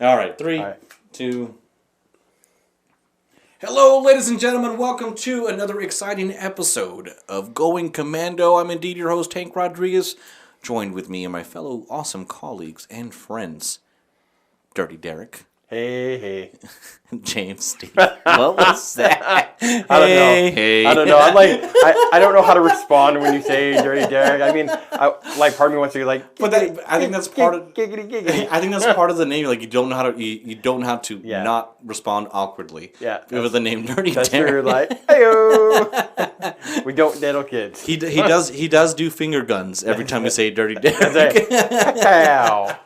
All right, 3, 2. Hello, ladies and gentlemen. Welcome to another exciting episode of Going Commando. I'm indeed your host, Hank Rodriguez. Joined with me and my fellow awesome colleagues and friends, Dirty Derek. Hey. James Steve. What was that? I don't know. I'm like, I don't know how to respond when you say Dirty Derek. I mean, part of me wants to be like, but I think that's part of giggity. I think that's part of the name. Like you don't know how to not respond awkwardly. Yeah, with the name Dirty that's Derek. True. Like, heyo. We don't diddle kids. He does do finger guns every time we say Dirty Derek. That's right. Ow.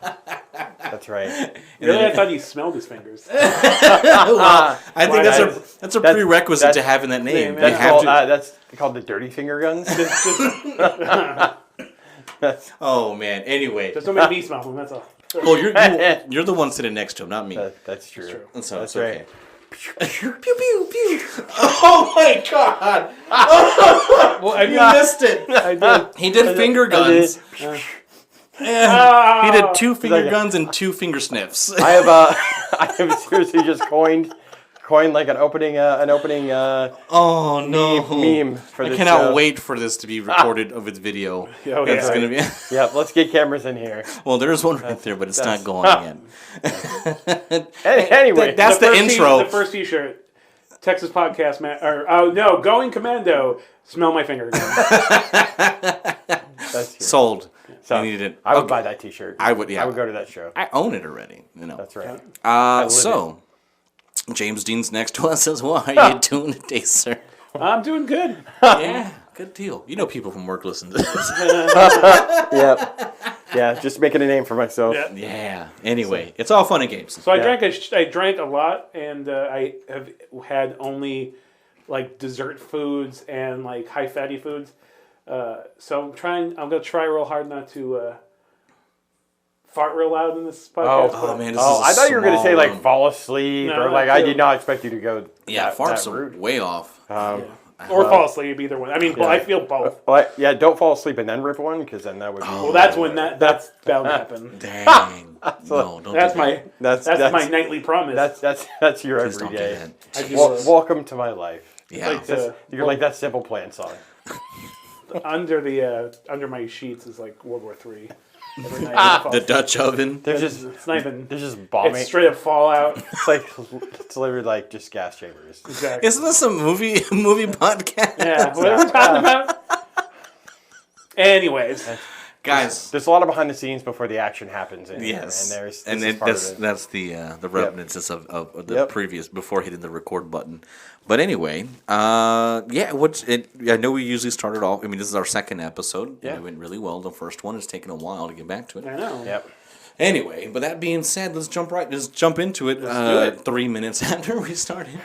That's right. Really, I thought he smelled his fingers. Well, I think that's a prerequisite to having that name. That's called the Dirty Finger Guns. Oh man. Anyway, just don't make me smell them. That's all. Well, you're the one sitting next to him, not me. That's true. So that's okay. right. Pew pew pew. Oh my god! Well, you missed it. I did. He did finger guns. He did 2 finger guns and 2 finger sniffs. I have seriously just coined like an opening oh no meme for this I cannot show. wait for this to be recorded of its video. It's gonna be yeah, let's get cameras in here. Well, there's one right there, but it's not going yet. Anyway, that's the intro. The first T-shirt. Texas podcast, Going Commando. Smell my finger. That's true. Sold. So, you needed it. I would buy that T-shirt. I would. Yeah, I would go to that show. I own it already. That's right. So, James Dean's next to us says, "Well, how are you doing today, sir?" I'm doing good. Yeah, good deal. You know, people from work listen to this. Yep. Yeah, just making a name for myself. Yeah. Anyway, it's all fun and games. So I drank a lot, and I have had only like dessert foods and like high fatty foods. So I'm gonna try real hard not to fart real loud in this podcast. Oh man, I thought you were gonna say like fall asleep or like I did not expect you to go. Yeah, farts are way off. Or fall asleep, either one. I mean, I feel both. Well, don't fall asleep and then rip one, because then that would be... Well, that's when that's bound to happen. Dang. No, don't that's do my that. that's my nightly promise. That's your Please everyday. Welcome to my life. Yeah. You're like that Simple Plan song. Under my sheets is like World War III. Every night the Dutch oven. It's not even. There's just bombing. It's straight up Fallout. It's literally like just gas chambers. Exactly. Isn't this a movie podcast? Yeah. What are we talking about? Anyways, guys, there's a lot of behind the scenes before the action happens. Yes. And that's the reminiscence of the previous before hitting the record button. But anyway, I know we usually started off. I mean, this is our second episode. Yeah. It went really well. The first one has taken a while to get back to it. I know. Yep. Anyway, but that being said, let's jump into it. Let's do it. 3 minutes after we started.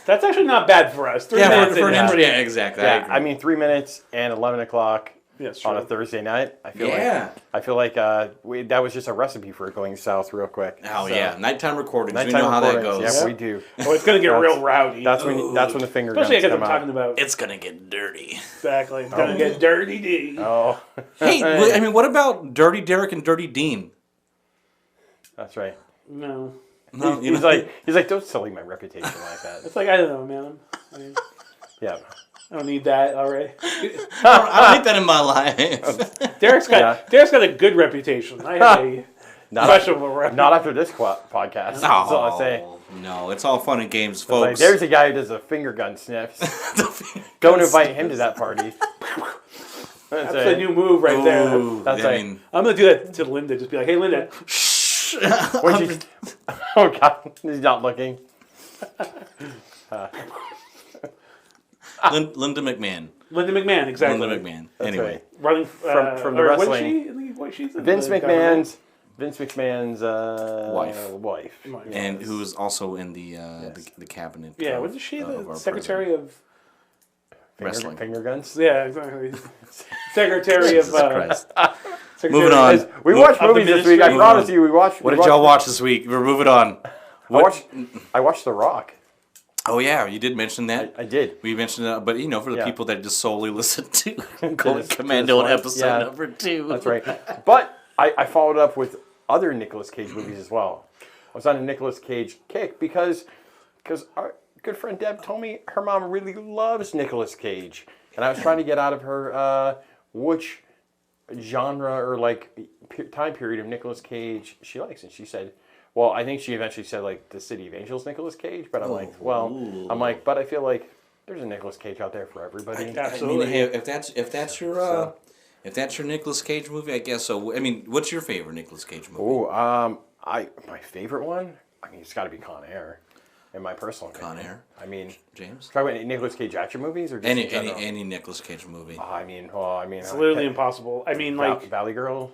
That's actually not bad for us. 3 minutes. Yeah, exactly. Yeah, I mean 3 minutes and 11 o'clock. Yes, on a Thursday night. I feel like that was just a recipe for it going south real quick. Oh yeah, nighttime recordings. We know how that goes. Yeah, we do. Oh, it's gonna get real rowdy. That's when the finger guns Especially because come I'm out. talking about. It's gonna get dirty. Exactly. It's gonna get dirty D. Oh. Hey, I mean, what about Dirty Derek and Dirty Dean? That's right. No. He's like, don't sully my reputation like that. It's like, I don't know, man. Yeah. I don't need that already. I don't need that in my life. Derek's got a good reputation. I have a questionable reputation. Not after this podcast. That's all I say. No, it's all fun and games, folks. Like, there's a guy who does a finger gun sniffs. Don't invite him to that party. That's a new move right there. That's I'm gonna do that to Linda. Just be like, hey, Linda. Shh. Oh God, he's not looking. Linda McMahon. Linda McMahon, exactly. Linda McMahon. Anyway, right. Running from the wrestling. Vince McMahon's wife. And who is also in the cabinet. Yeah, wasn't she the secretary of wrestling? Finger guns. Yeah, exactly. Secretary of. Moving on. We watched movies this week. I promise you, we watched. What did y'all watch this week? We're moving on. I watched The Rock. Oh yeah, you did mention that. I did. We mentioned that, but for the people that just solely listen to Going Commando in episode number 2. That's right. But I followed up with other Nicolas Cage movies as well. I was on a Nicolas Cage kick because our good friend Deb told me her mom really loves Nicolas Cage, and I was trying to get out of her which genre or like time period of Nicolas Cage she likes, and she said, well, I think she eventually said like the City of Angels Nicolas Cage, but I'm like, but I feel like there's a Nicolas Cage out there for everybody. Absolutely. I mean, if that's your Nicolas Cage movie, I guess so. I mean, what's your favorite Nicolas Cage movie? Oh, my favorite one. I mean, it's got to be Con Air, in my personal opinion. Con Air. I mean, James. Talk about Nicolas Cage action movies or just any Nicolas Cage movie. I mean, it's literally impossible. I mean, like Valley Girl,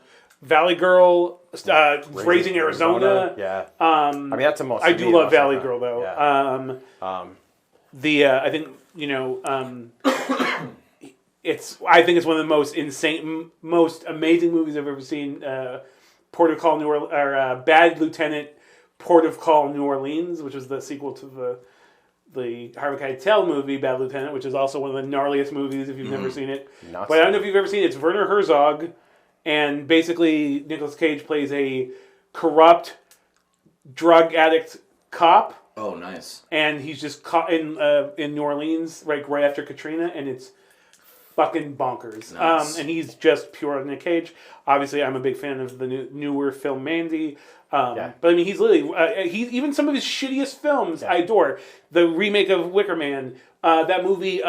Raising Arizona. Yeah. I mean, that's the most. I do love Valley Girl though. Yeah. I think I think it's one of the most insane, most amazing movies I've ever seen. Port of Call New Orleans, or Bad Lieutenant, Port of Call New Orleans, which is the sequel to the Harvey Keitel movie Bad Lieutenant, which is also one of the gnarliest movies if you've never seen it. But I don't know if you've ever seen it. It's Werner Herzog, and basically Nicolas Cage plays a corrupt drug addict cop. Oh, nice. And he's just caught in New Orleans right after Katrina, and it's fucking bonkers. Nice. And he's just pure Nick Cage. Obviously, I'm a big fan of the newer film Mandy. But I mean, he's literally even some of his shittiest films I adore. The remake of Wicker Man, that movie.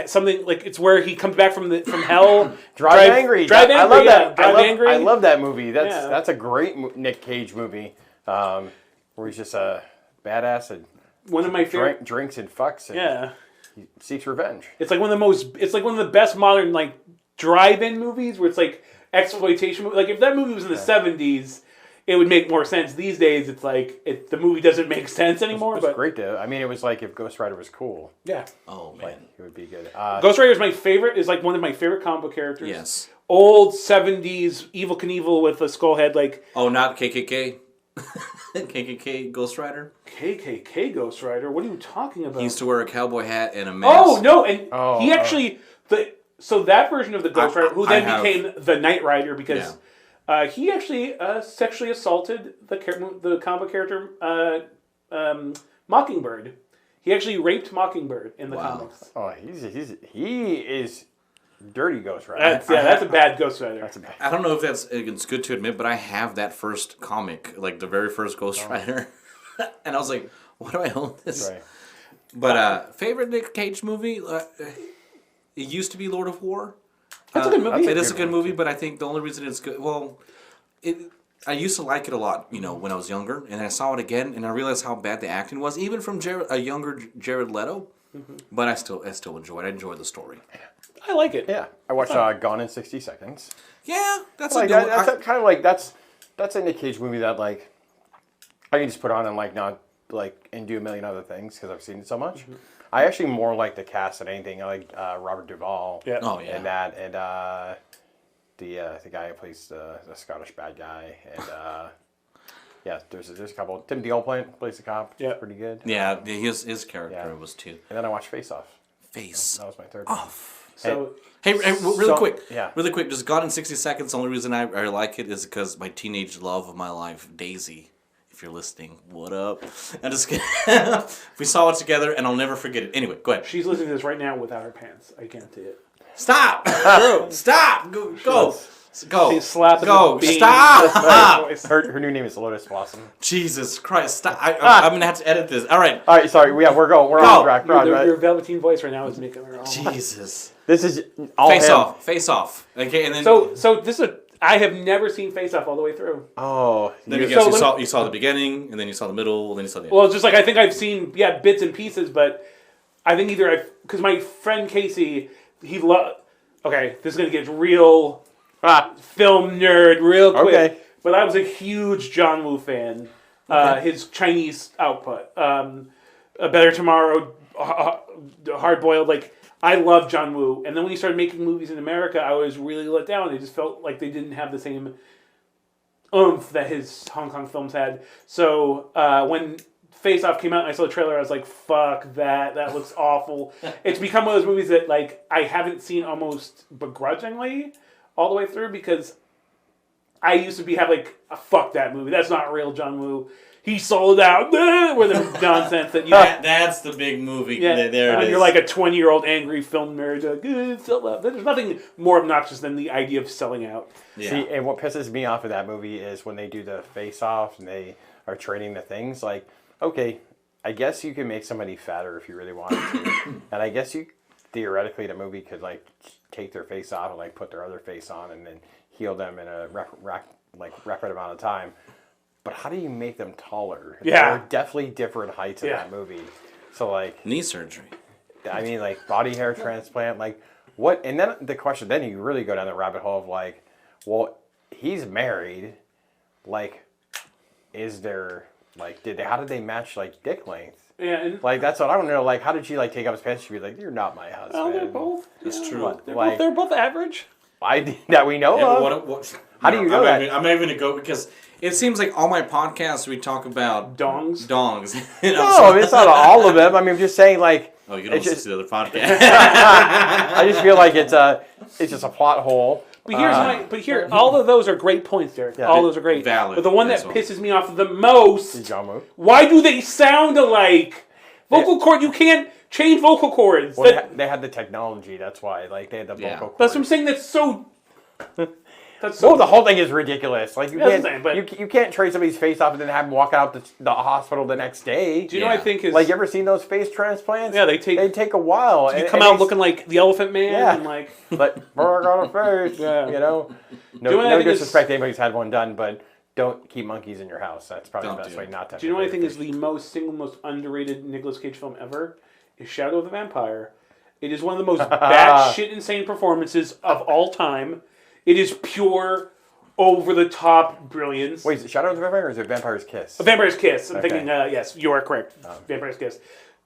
Something like it's where he comes back from hell. Drive Angry. Drive Angry. I love that. Angry. I love that movie. That's a great Nick Cage movie. Where he's just a badass and one of my favorite drinks and fucks and he seeks revenge. It's like one of the best modern like drive-in movies where it's like exploitation movie. Like if that movie was in the 70s, it would make more sense. These days, it's like the movie doesn't make sense anymore. It's great though. I mean, it was like if Ghost Rider was cool. Yeah. Oh man, it would be good. Ghost Rider is my favorite. Is like one of my favorite comic book characters. Yes. Old 70s Evil Knievel with a skull head. Like not KKK. KKK Ghost Rider. KKK Ghost Rider. What are you talking about? He used to wear a cowboy hat and a mask. Oh no! And he actually so that version of the Ghost Rider, who then became the Knight Rider because. He actually sexually assaulted the comic character Mockingbird. He actually raped Mockingbird in the comics. Oh, he is dirty Ghost Rider. That's a bad Ghost Rider. I don't know if it's good to admit, but I have that first comic, like the very first Ghost Rider, and I was like, "Why do I own this?" Right. But favorite Nick Cage movie? It used to be Lord of War. That's a good movie. It is a good movie, but I think the only reason it's good, I used to like it a lot, when I was younger, and I saw it again, and I realized how bad the acting was, even from a younger Jared Leto. Mm-hmm. But I still enjoy it. I enjoy the story. I like it. Yeah, I watched Gone in 60 Seconds. Yeah, that's like, a good one. That's kind of like that's a Nick Cage movie that like I can just put on and like not like and do a million other things because I've seen it so much. Mm-hmm. I actually more like the cast than anything. I like Robert Duvall. Yeah. Oh yeah. And that and the guy who plays the Scottish bad guy and there's a couple. Timothy Olyphant plays the cop. Yeah. Pretty good. Yeah, his character was too. And then I watched Face Off. That was my third. Off. So really quick. Yeah. Really quick. Just Gone in 60 Seconds. The only reason I like it is because my teenage love of my life, Daisy. If you're listening, what up? I'm just kidding. We saw it together, and I'll never forget it. Anyway, go ahead. She's listening to this right now without her pants. I guarantee it. Stop! Stop! Go! Go! She's slapping go! The bean. Stop! Her new name is Lotus Blossom. Jesus Christ! Stop! I'm gonna have to edit this. All right. Sorry. We're on track. Your velveteen voice right now is making her. Jesus. This is all Face off. Okay, and then so this is. I have never seen Face Off all the way through. Oh, then you saw the beginning, and then you saw the middle, and then you saw the end. Well, it's just like I think I've seen bits and pieces, but I think because my friend Casey, okay, this is gonna get real film nerd real quick. Okay. But I was a huge John Woo fan. His Chinese output, A Better Tomorrow, Hard Boiled, like. I love John Woo, and then when he started making movies in America, I was really let down. It just felt like they didn't have the same oomph that his Hong Kong films had. So when Face Off came out and I saw the trailer, I was like, fuck that. That looks awful. It's become one of those movies that like I haven't seen almost begrudgingly. all the way through because I used to have like, fuck that movie. That's not real John Woo. He sold out. Where the nonsense that you. That's the big movie. Yeah, there it is. You're like a 20-year-old angry film nerd. Like, sell out. There's nothing more obnoxious than the idea of selling out. Yeah. See, and what pisses me off of that movie is when they do the face-offs and they are trading the things. Like, okay, I guess you can make somebody fatter if you really wanted to, and I guess you theoretically the movie could like take their face off and like put their other face on and then heal them in a rapid amount of time. But how do you make them taller? Yeah. They're definitely different heights in that movie. So, like... Knee surgery. I mean, like, body hair transplant, like, what... And then the question, then you really go down the rabbit hole of, like, well, he's married. Like, is there... Like, how did they match, like, dick length? Yeah. And, like, that's what I want to know. Like, how did she, like, take off his pants? She'd be like, you're not my husband. oh, they're both. That's true. What, They're both average. That we know of. How do you know that? I'm not even going to go because... It seems like all my podcasts we talk about dongs. No, it's not all of them. I mean, I'm just saying, like. Oh, you don't listen to the other podcast. I just feel like it's just a plot hole. But all of those are great points, Derek. Yeah, all those are great. Valid. But the one that pisses me off the most. Is John Woo. Why do they sound alike? Vocal cord. You can't change vocal cords. Well, they had the technology. That's why. Like they had the vocal cords. That's what I'm saying. That's so. Well, the whole thing is ridiculous. Like you can't trade somebody's face off and then have them walk out the hospital the next day. Do you know what I think is like you ever seen those face transplants? Yeah, they take a while. You come out looking like the Elephant Man. Yeah, and like burg on a face. Yeah, you know. No disrespect to anybody who's had one done, but don't keep monkeys in your house. That's probably the best way not to. Do you know what I think is the single most underrated Nicolas Cage film ever? Is Shadow of the Vampire. It is one of the most batshit insane performances of all time. It is pure, over-the-top brilliance. Wait, is it Shadow of the Vampire or is it Vampire's Kiss? A Vampire's Kiss. I'm thinking, yes, you are correct. Vampire's Kiss.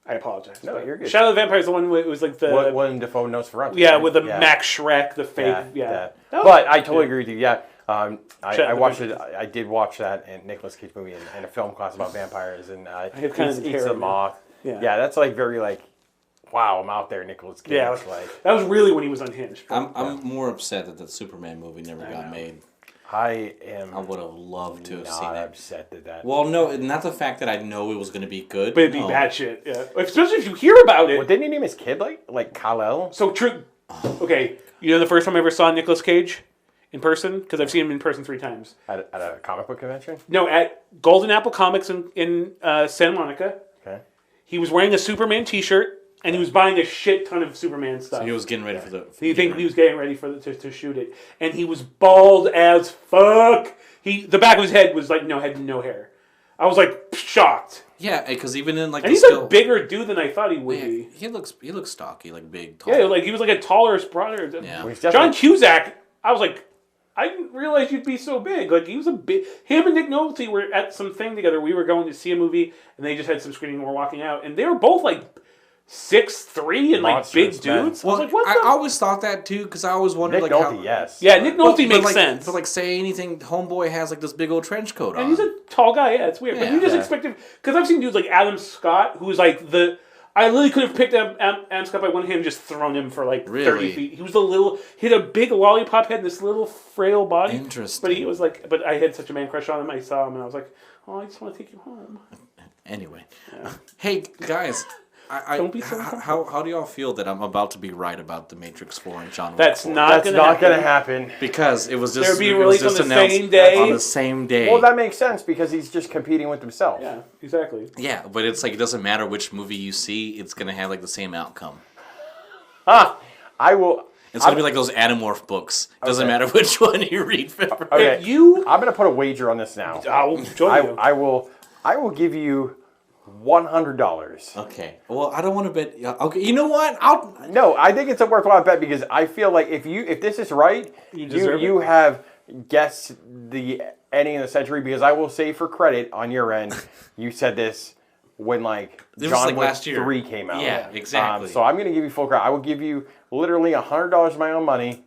I apologize. No, you're good. Shadow of the Vampire is the one where it was like the... One Defoe Nosferatu. Yeah, with the Max Schreck, the fake... Yeah. But I totally agree with you, yeah. I watched it. I did watch that Nicolas Cage movie in a film class about vampires, and eats a moth. Yeah, that's like very like... Wow, I'm out there, Nicolas Cage. Yeah, that was really when he was unhinged. I'm more upset that the Superman movie never got made. I would have loved to have seen it. Not upset that. Well, no, not the fact that I know it was going to be good. But it'd be bad shit, yeah. Especially if you hear about it. Well, didn't he name his kid like Kal-El? So true. Okay, you know the first time I ever saw Nicolas Cage in person? Because I've seen him in person 3 times. At a comic book convention? No, at Golden Apple Comics in Santa Monica. Okay. He was wearing a Superman t-shirt. And he was buying a shit ton of Superman stuff. So he was getting ready for the... He was getting ready for to shoot it. And he was bald as fuck. The back of his head was like, had no hair. I was like, shocked. Yeah, because even in like... And he's a bigger dude than I thought he would be. He looks stocky, like big, tall. Yeah, like he was like a taller brother. Yeah. John Cusack, I was like, I didn't realize you'd be so big. Like he was a big... Him and Nick Nolte were at some thing together. We were going to see a movie, and they just had some screening and we're walking out. And they were both like... 6'3" and like big dudes. Well, I always thought that too because I always wondered Nick like Nolte, yes. Yeah, Nick Nolte makes sense. But like say anything, Homeboy has like this big old trench coat on. And he's a tall guy. Yeah, it's weird. But you just expected because I've seen dudes like Adam Scott who's like I literally could have picked up Adam Scott by one hand and just thrown him for like 30 feet. He was he had a big lollipop head and this little frail body. Interesting. But he was like, but I had such a man crush on him. I saw him and I was like, oh, I just want to take you home. Anyway, hey guys. Don't be so how do y'all feel that I'm about to be right about The Matrix 4 and John Wick 4? That's not going to happen. Because it was just... They're being released on the same day. On the same day. Well, that makes sense because he's just competing with himself. Yeah, exactly. Yeah, but it's like it doesn't matter which movie you see, it's going to have like the same outcome. I will... It's going to be like those Animorph books. It doesn't matter which one you read. Okay, I'm going to put a wager on this now. I'll join you. I will give you... $100. Okay. Well, I don't want to bet. Okay. You know what? No, I think it's a worthwhile bet because I feel like if this is right, you have guessed the ending of the century. Because I will say for credit on your end, you said this when John Wick 3 came out. Yeah, exactly. So I'm going to give you full credit. I will give you literally $100 of my own money,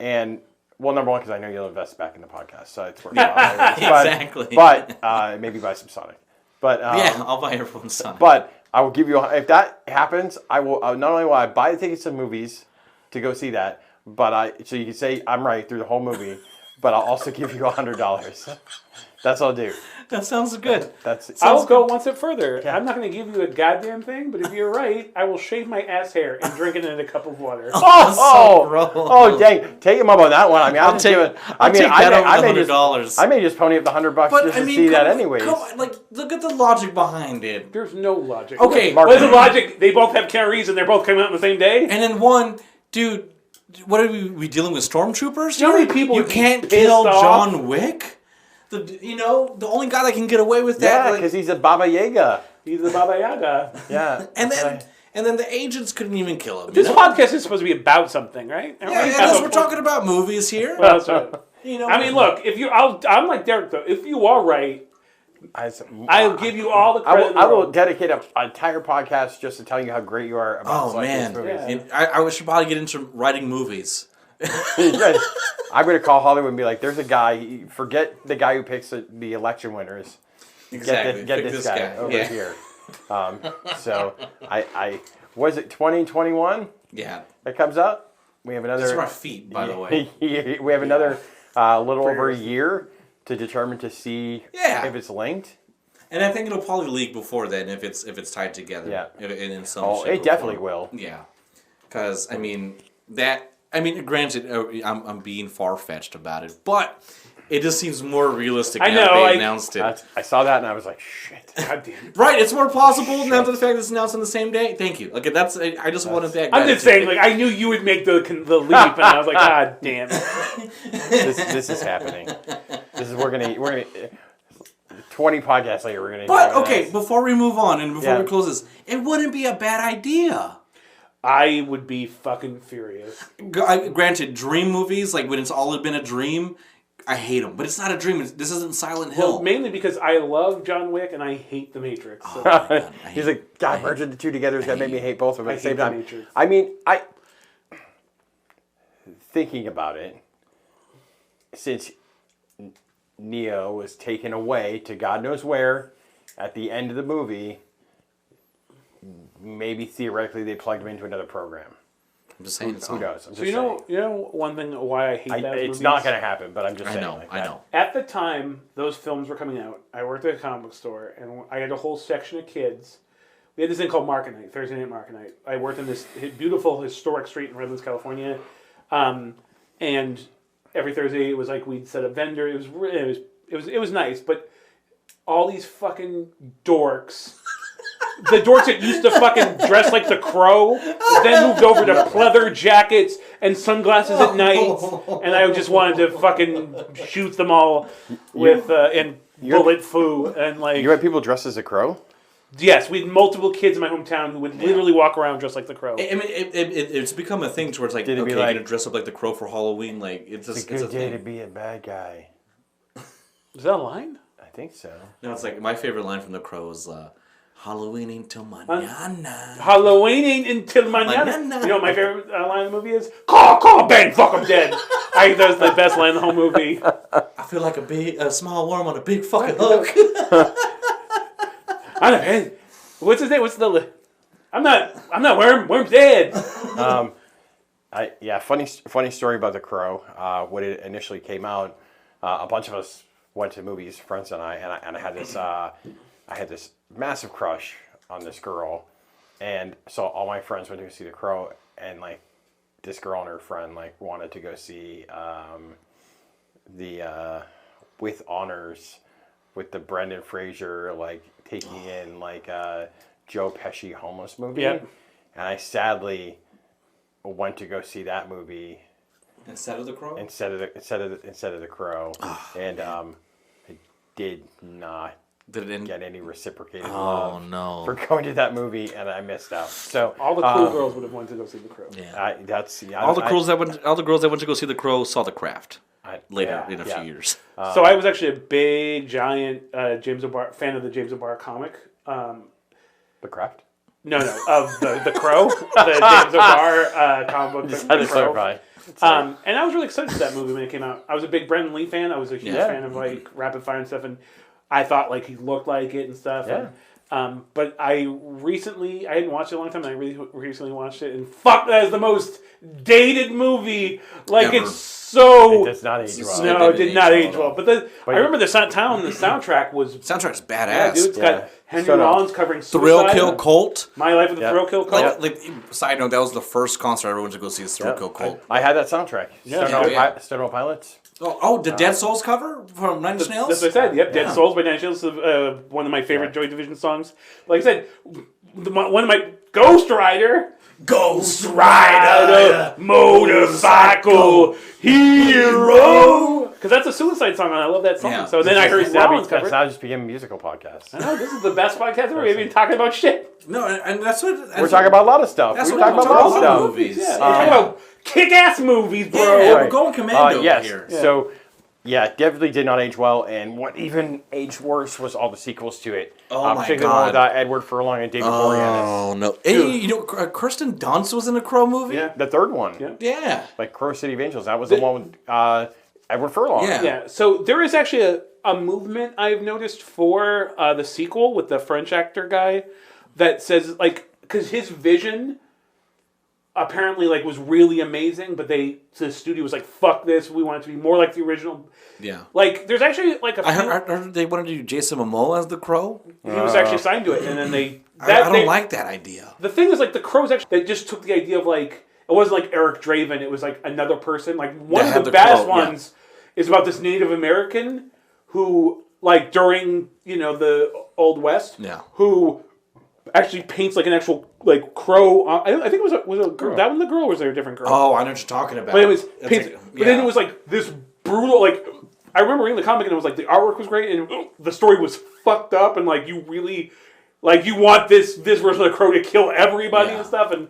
and. Well, number one, because I know you'll invest back in the podcast, so it's worthwhile. Exactly. But maybe buy some Sonic. But I'll buy everyone's Sonic. But I will give you if that happens, I will not only will I buy the tickets to movies to go see that, So you can say I'm right through the whole movie, but I'll also give you $100. That's all I'll do. That sounds good. I will go one step further. Yeah. I'm not going to give you a goddamn thing, but if you're right, I will shave my ass hair and drink it in a cup of water. Dang! Take him up on that one. I mean, I'll take that over $100. I may just pony up the $100 just to see that, anyways. Like, look at the logic behind it. There's no logic. Okay, what's the logic? They both have Keanu and they're both coming out on the same day. And then one dude. What are we dealing with? Stormtroopers? How many people you can't kill John Wick? The only guy that can get away with that. Yeah, because he's a Baba Yaga. He's a Baba Yaga. Yeah. And then the agents couldn't even kill him. This podcast is supposed to be about something, right? We're talking about movies here. Well, that's right. I mean, look, I'm like Derek though. If you are right, I'll give you all the credit. I will dedicate an entire podcast just to tell you how great you are about movies. Yeah. I should probably get into writing movies. I'm going to call Hollywood and be like, there's a guy, forget the guy who picks the election winners. Exactly. Get this guy over here. So, was it 2021? Yeah. That comes out? We have another... These are our feet, by the way. We have another little over a year to determine to see if it's linked. And I think it'll probably leak before then if it's tied together. Yeah. In some shape it definitely will. Yeah. Because, granted, I'm being far-fetched about it, but it just seems more realistic now that they announced it. I saw that and I was like, shit. God damn it. Right, it's more plausible now to the fact that it's announced on the same day. Thank you. Like, I just wanted that. I'm just saying, like, I knew you would make the leap, and I was like, God damn it. This is happening. We're gonna 20 podcasts later, we're gonna. But okay, before we move on and before we close this, it wouldn't be a bad idea. I would be fucking furious. Granted, dream movies, like when it's all been a dream, I hate them. But it's not a dream. This isn't Silent Hill. Well, mainly because I love John Wick and I hate The Matrix. So. He's like, God, merging the two together is going to make me hate both of them at the same time. Matrix. I mean, thinking about it, since Neo was taken away to God knows where at the end of the movie, maybe theoretically they plugged him into another program. I'm just saying. Who knows? So you know one thing why I hate that it's movies? not going to happen, but I'm just saying. I know. At the time those films were coming out, I worked at a comic book store, and I had a whole section of kids. We had this thing called Market Night, Thursday Night Market Night. I worked in this beautiful historic street in Redlands, California, and every Thursday it was like we'd set a vendor. It was nice, but all these fucking dorks. The dorks that used to fucking dress like the Crow, then moved over to pleather jackets and sunglasses at night, and I just wanted to fucking shoot them all with and bullet foo and like. You had people dressed as a crow? Yes, we had multiple kids in my hometown who would literally walk around dressed like the Crow. I mean, it's become a thing towards like, okay, you're gonna dress up like the Crow for Halloween. Like it's a good day to be a bad guy. Is that a line? I think so. No, it's like my favorite line from the Crow is. Halloween until mañana. Halloween ain't until mañana. You know what my favorite line of the movie is? Call, bang, fuck, I'm dead. I think that's the best line in the whole movie. I feel like a small worm on a big fucking hook. What's his name? I'm not worm. Worm's dead. Funny story about The Crow. When it initially came out, a bunch of us went to movies, friends and I had this massive crush on this girl, and so all my friends went to go see The Crow, and like this girl and her friend like wanted to go see the With Honors with the Brendan Fraser like taking in like Joe Pesci homeless movie, and I sadly went to go see that movie instead of The Crow. Instead of the Crow, and I did not. Didn't get any reciprocated love for going to that movie, and I missed out. So all the cool girls would have wanted to go see The Crow. Yeah, all the girls that went to go see The Crow saw The Craft later in a few years. So I was actually a big giant James O'Barr fan of the James O'Barr comic. The Craft? No, of the Crow, the James O'Barr comic book. The Crow. And I was really excited for that movie when it came out. I was a big Brendan Lee fan. I was a huge fan of like Rapid Fire and stuff, and I thought like he looked like it and stuff. Yeah. But I hadn't watched it in a long time, and I really recently watched it, and fuck, that is the most dated movie. Like, Ever. it's so... It does not age well. No, it did not age well. But I remember the soundtrack was... Soundtrack's badass. Yeah, dude, it's got Henry Rollins covering Suicide. Thrill Kill Cult. My Life with the Thrill Kill Cult. Like, side note, that was the first concert I ever went to go see, is Thrill Kill Cult. I had that soundtrack. Stone Temple Pilots. Oh, the Dead Souls cover from Nine Inch Nails? That's what I said. Yep, Dead Souls by Nine Inch Nails is one of my favorite Joy Division songs. Like I said, one of my Ghost Rider motorcycle hero. Because that's a Suicide song, and I love that song. Yeah. So then I heard Rollins cover it. Now just became a musical podcast. I know, this is the best podcast ever. We've been talking about shit. No, and that's what... We're talking about a lot of stuff. That's We're what talking we're about a lot of talking about stuff. movies. Yeah, we're talking about kick-ass movies, bro. Yeah, we're going Commando yes. here. Yeah. So, definitely did not age well. And what even aged worse was all the sequels to it. Oh, my particularly God. one with Edward Furlong and David Boreanaz. Oh, no. Hey, you know, Kirsten Dunst was in a Crow movie? Yeah. The third one. Yeah. Like Crow City of Angels. That was the one with Edward Furlong. Yeah. Yeah, so there is actually a movement I've noticed for the sequel with the French actor guy that says, like, because his vision apparently, like, was really amazing, but the studio was like, fuck this, we want it to be more like the original. Yeah. Like, there's actually, like, I heard they wanted to do Jason Momoa as the Crow. he was actually signed to it, and then I don't like that idea. The thing is, like, the Crows actually, they just took the idea of, like, it wasn't like Eric Draven, it was like another person. Like, one of the baddest ones is about this Native American who, like, during, the Old West, who actually paints, like, an actual, like, crow. I think it was a girl. That one the girl, or was there a different girl? Oh, I know what you're talking about. But it was painted, but then it was, like, this brutal, like, I remember reading the comic and it was, like, the artwork was great and the story was fucked up and, like, you really, like, you want this version of the Crow to kill everybody and stuff, and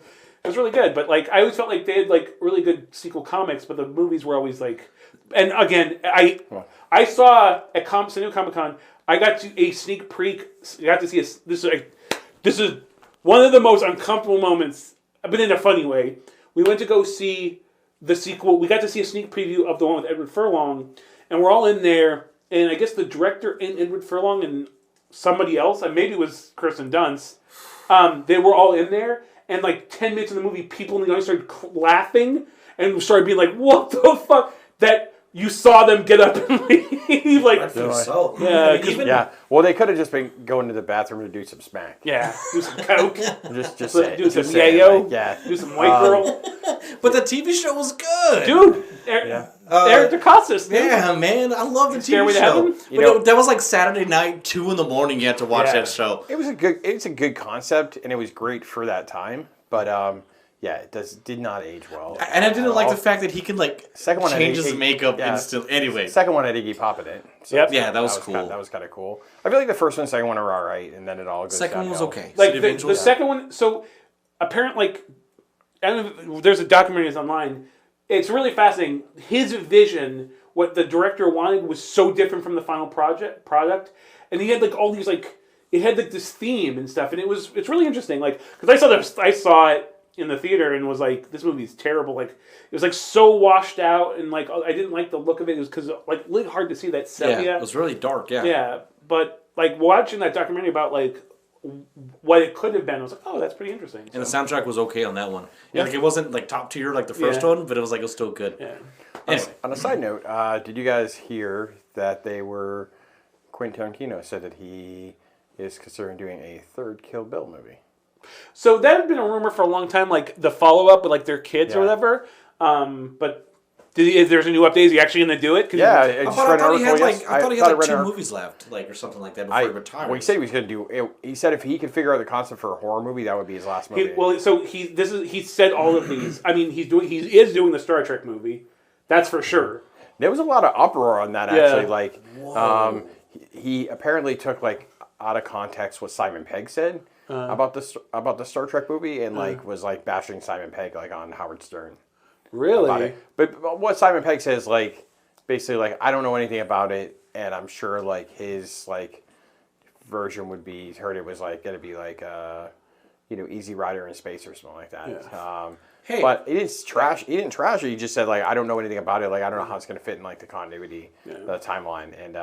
it was really good. But, like, I always felt like they had, like, really good sequel comics, but the movies were always, like... And, again, I saw at San Diego Comic-Con, I got to a sneak peek. I got to see this is one of the most uncomfortable moments, but in a funny way. We went to go see the sequel. We got to see a sneak preview of the one with Edward Furlong, and we're all in there, and I guess the director and Edward Furlong and somebody else, and maybe it was Kirsten Dunst, they were all in there, and like 10 minutes in the movie, people in the audience started laughing, and started being like, what the fuck? That you saw them get up and leave. Like, so. Yeah. Well, they could have just been going to the bathroom to do some smack. Yeah. Do some coke. Just do just some saying, yayo. like, yeah. Do some white girl. But the TV show was good. Dude. Eric DeCostas. Yeah, man. I love the Stairway TV to show. Heaven? That was like Saturday night, 2 in the morning. You had to watch that show. It's a good concept, and it was great for that time. But it did not age well. And I didn't like the fact that he could change his makeup instantly. Anyway, second one had Iggy Pop in it. So that was cool. That was kind of cool. I feel like the first one and second one are all right, and then it all goes. Second one was okay. Like the second one. So apparently, I don't know if there's a documentary that's online. It's really fascinating. His vision, what the director wanted, was so different from the final product, and he had like all these like it had like this theme and stuff, and it's really interesting. Like because I saw it in the theater and was like, this movie's terrible. Like it was like so washed out, and like I didn't like the look of it. It was because like really hard to see that sepia. Yeah, it was really dark. Yeah. Yeah, but like watching that documentary about like what it could have been, I was like, oh, that's pretty interesting. And the soundtrack was okay on that one. Yeah, like it wasn't like top tier like the first one, but it was still good. Yeah. Anyway. On a side note, did you guys hear that Quentin Tarantino said that he is considering doing a third Kill Bill movie? So that had been a rumor for a long time, like the follow-up with like their kids or whatever. But there's a new update. Is he actually going to do it? I thought he had 2 movies left, or something like that before he retires. Well, he said he was going to do it. He said if he could figure out the concept for a horror movie, that would be his last movie. He said all of these. I mean, he is doing the Star Trek movie. That's for sure. There was a lot of uproar on that actually. Like, he apparently took out of context what Simon Pegg said. About the Star Trek movie and was bashing Simon Pegg on Howard Stern. Really? But what Simon Pegg says basically I don't know anything about it, and I'm sure his version would be heard it was going to be Easy Rider in space or something like that. Yeah. Hey. But he didn't trash it. He just said, like, I don't know anything about it. Like, I don't know how it's going to fit in, like, the continuity, the timeline. And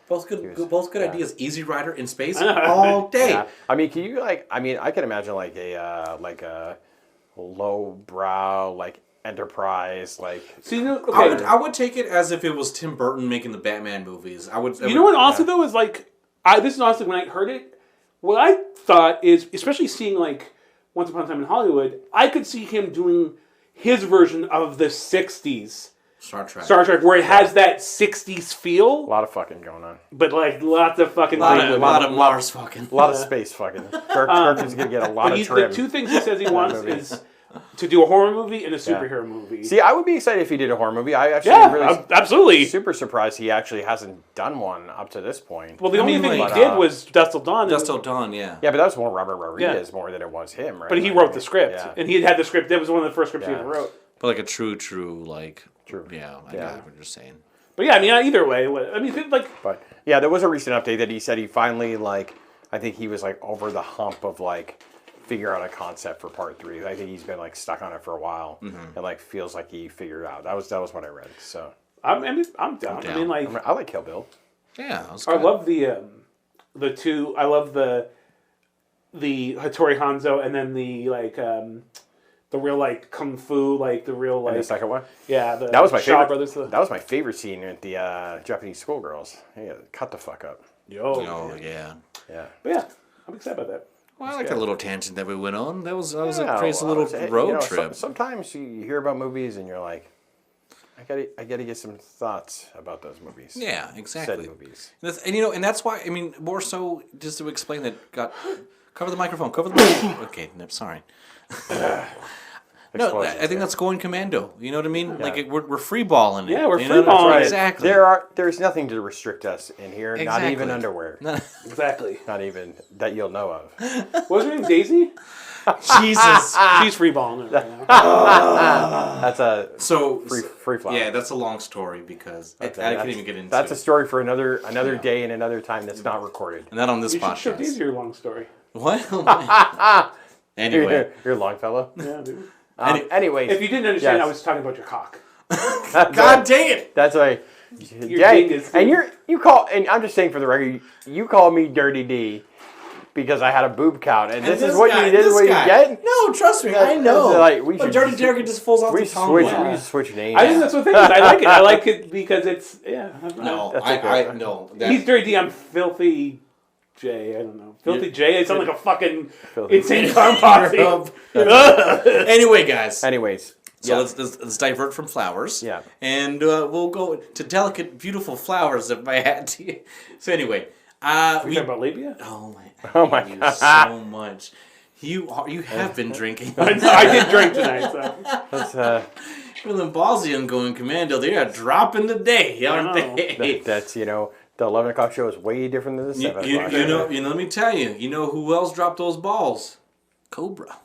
both good ideas. Easy Rider in space all day. Yeah. I mean, can you, like, I can imagine, like, a low-brow, like, Enterprise, like... See, okay. I would take it as if it was Tim Burton making the Batman movies. You know what, also, though, is, like... This is honestly, when I heard it, what I thought is, especially seeing, like, Once Upon a Time in Hollywood, I could see him doing his version of the 60s. Star Trek, where it has that 60s feel. A lot of fucking going on. But, like, lots of fucking... A lot of Mars fucking. A lot of space fucking. Kirk is going to get a lot of trim. The two things he says he wants is... to do a horror movie and a superhero movie. See, I would be excited if he did a horror movie. I actually absolutely super surprised he actually hasn't done one up to this point. Well, the only thing he did was Dust Till Dawn. Dust Till Dawn, yeah. Yeah, but that was more Robert Rodriguez more than it was him, right? But he wrote the script, and he had the script. That was one of the first scripts he ever wrote. But like a true, like... True. Yeah, I got what you're saying. But yeah, I mean, either way. I mean, like... But, yeah, there was a recent update that he said he finally, like... I think he was, like, over the hump of, like... figure out a concept for part 3. I think he's been like stuck on it for a while, and like feels like he figured it out. That was what I read. So I'm down. I mean, like I like Kill Bill. Yeah, I love the two. I love the Hattori Hanzo, and then the like the real like kung fu, like the real like And the second one. Yeah, that was my Shaw favorite. Brothers. That was my favorite scene at the Japanese schoolgirls. Yeah, cut the fuck up. Yeah. But yeah, I'm excited about that. Well, I like that little tangent that we went on. That was a crazy little road trip. Sometimes you hear about movies and you're like, I gotta get some thoughts about those movies. Yeah, exactly. Said movies. And that's why, I mean, more so just to explain that. Cover the microphone. Okay, no, sorry. No, I think that's going commando. You know what I mean? Yeah. Like we're free balling it. Yeah, we're free balling right. Exactly. There's nothing to restrict us in here. Exactly. Not even underwear. Exactly. Not even that you'll know of. What was her name? Daisy. Jesus, she's free balling it right now. That's a free fly. Yeah, that's a long story because I can't even get into. That's a story for another day and another time that's not recorded. And not on this podcast. You should show Daisy your long story. What? Anyway, you're a long fellow. Yeah, dude. Anyways, if you didn't understand, I was talking about your cock. God dang it! That's why. You call, and I'm just saying for the record, you call me Dirty D because I had a boob count, and this is what you get. No, trust me, I know. But Dirty Derek just falls off the tongue. We switch names. I think that's what thing is. I like it. I like it because it's No, I know. He's Dirty D. I'm Filthy J. I don't know. Filthy J. It sounds like a fucking insane clown posse. Anyway, guys. Anyways. So let's divert from flowers. Yeah. And we'll go to delicate, beautiful flowers if I had to. So anyway. We talking about labia? Oh my God. So much. You have been drinking. I did drink tonight. So. That's Feeling ballsy and going commando. They are dropping the day, aren't they? That's the 11 o'clock show is way different than the 7 o'clock show. Let me tell you. You know who else dropped those balls? Cobra.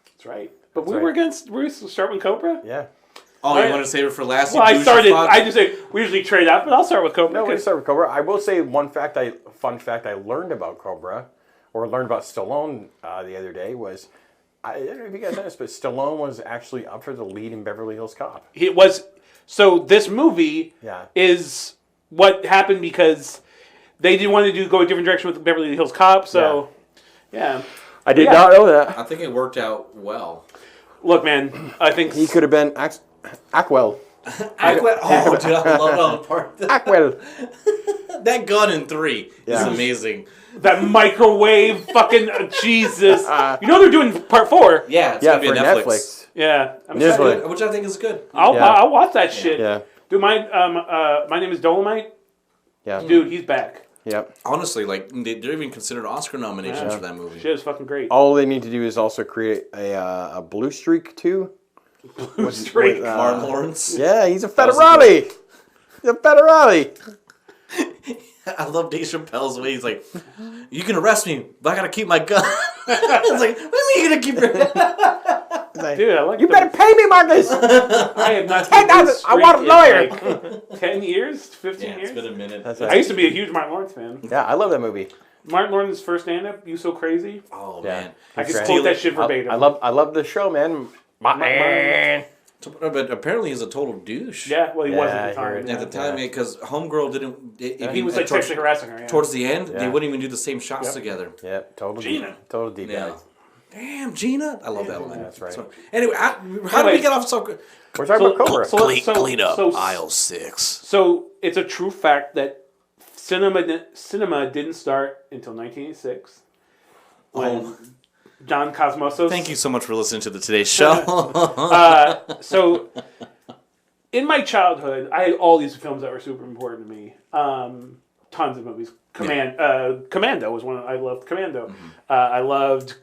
That's right. But we were starting with Cobra? Yeah. Oh, you want to save it for last? Well, I just say we usually trade out, but I'll start with Cobra. No, we'll start with Cobra. I will say one fun fact I learned about Cobra, or learned about Stallone the other day was, I don't know if you guys know this, but Stallone was actually up for the lead in Beverly Hills Cop. It was. So this movie is what happened because they didn't want to go a different direction with Beverly Hills Cop. So, yeah. I did not know that. I think it worked out well. Look, man, I think he could have been Ackwell. Ackwell. Oh, dude, I love that part. Ackwell. That gun in 3 is amazing. That microwave fucking Jesus. They're doing part 4. Yeah, it's gonna be for Netflix. Yeah, Which I think is good. I'll watch that shit. Yeah. Dude, my name is Dolomite. Yeah. Dude, he's back. Yep. Honestly, like they're even considered Oscar nominations for that movie. Shit is fucking great. All they need to do is also create a Blue Streak too. Blue Streak. Martin Lawrence. Yeah, he's a federale. He's a federale. I love Dave Chappelle's way. He's like, "You can arrest me, but I gotta keep my gun." It's like, what do you mean you're gonna keep your? Dude, I like. You better pay me, Marcus. I have not. I want a lawyer. Like 10 years, 15 years. It's been a minute. I used to be a huge Martin Lawrence fan. Yeah, I love that movie. Martin Lawrence's first stand-up, "You So Crazy." Oh man, I could quote that shit verbatim. I love the show, man. My man. But apparently he's a total douche. Yeah, well, he was at the I time. heard At the time, because Homegirl didn't. He was like sexually harassing her. Yeah. Towards the end, they Yeah. wouldn't even do the same shots together. Yep, total Gina. Total deep Yeah. dive. Damn, Gina. I love that line. That's right. So, anyway, how did we get off so good? We're talking about Cobra. Clean up aisle 6. So it's a true fact that cinema didn't start until 1986 when John Cosmosos. Thank you so much for listening to the Today Show. So in my childhood, I had all these films that were super important to me. Tons of movies. Commando was one. I loved Commando. Mm-hmm. I loved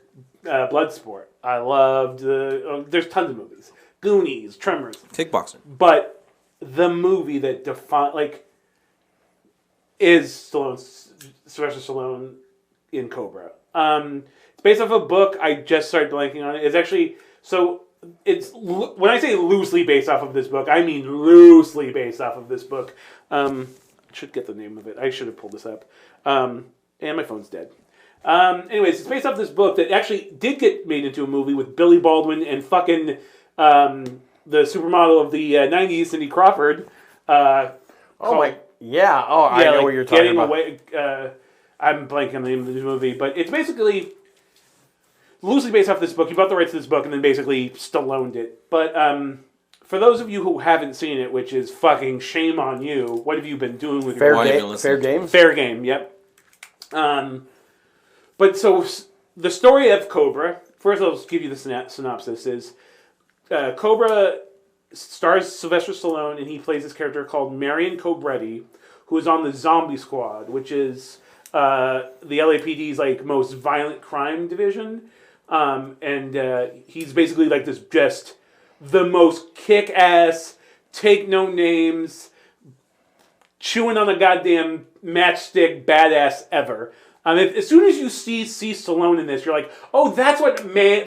Bloodsport. I loved. There's tons of movies. Goonies, Tremors. Kickboxer. But the movie that is Sylvester Stallone in Cobra. It's based off a book. I just started blanking on it. It's actually when I say loosely based off of this book, I mean loosely based off of this book. I should get the name of it. I should have pulled this up. And my phone's dead. Anyways, it's based off this book that actually did get made into a movie with Billy Baldwin and fucking the supermodel of the 90s, Cindy Crawford. I know what you're talking about. Away, I'm blanking on the name of the movie, but it's basically loosely based off this book. He bought the rights to this book and then basically Stalloned it. But for those of you who haven't seen it, which is fucking shame on you, what have you been doing with your life? Fair game? Fair game, yep. But so the story of Cobra, first I'll just give you the synopsis, is Cobra stars Sylvester Stallone, and he plays this character called Marion Cobretti, who is on the Zombie Squad, which is the LAPD's like most violent crime division. And he's basically like this just the most kick-ass, take no names, chewing on a goddamn matchstick badass ever. As soon as you see Stallone in this, you're like, oh, that's what man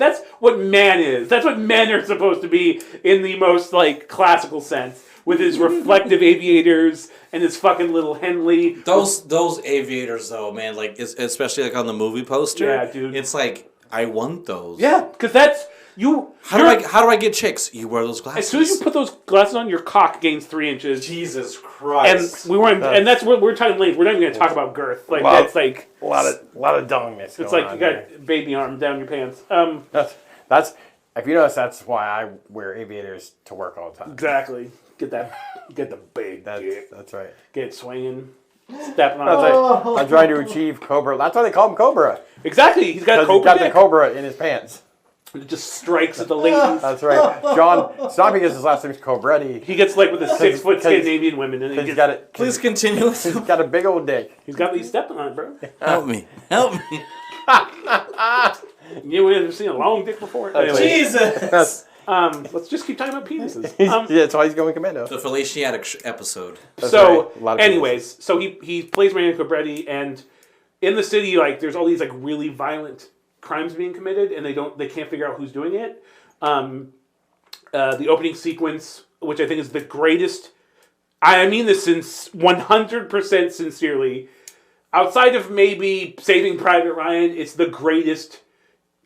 is. That's what men are supposed to be in the most like classical sense, with his reflective aviators and his fucking little Henley. Those aviators though, man, like especially like on the movie poster. Yeah, dude. It's like I want those. Yeah, because that's you. How do I get chicks? You wear those glasses. As soon as you put those glasses on, your cock gains 3 inches. Jesus Christ. And and that's what we're talking length. We're not even going to talk about girth. Like that's like a lot of dongness. It's like you got baby arm down your pants. That's if you notice, that's why I wear aviators to work all the time. Exactly. Get the big. That's right. Get swinging, stepping on. I'm trying to achieve Cobra. That's why they call him Cobra. Exactly. He's got Cobra. He's got the Cobra in his pants. It just strikes at the ladies. That's right. John, it's not because his last name's Cobretti. He gets like with the 6 foot Scandinavian women, and he's got it. Please continue. He's got a big old dick. He's stepping on it, bro. Help me. You ever seen a long dick before? Anyway. Jesus. Let's just keep talking about penises. That's why he's going Commando. The Feliciatic episode. So, anyways, so he plays Marion Cobretti, and in the city, like, there's all these like really violent crimes being committed, and they can't figure out who's doing it. The opening sequence, which I think is the greatest. I mean this 100% sincerely. Outside of maybe Saving Private Ryan, it's the greatest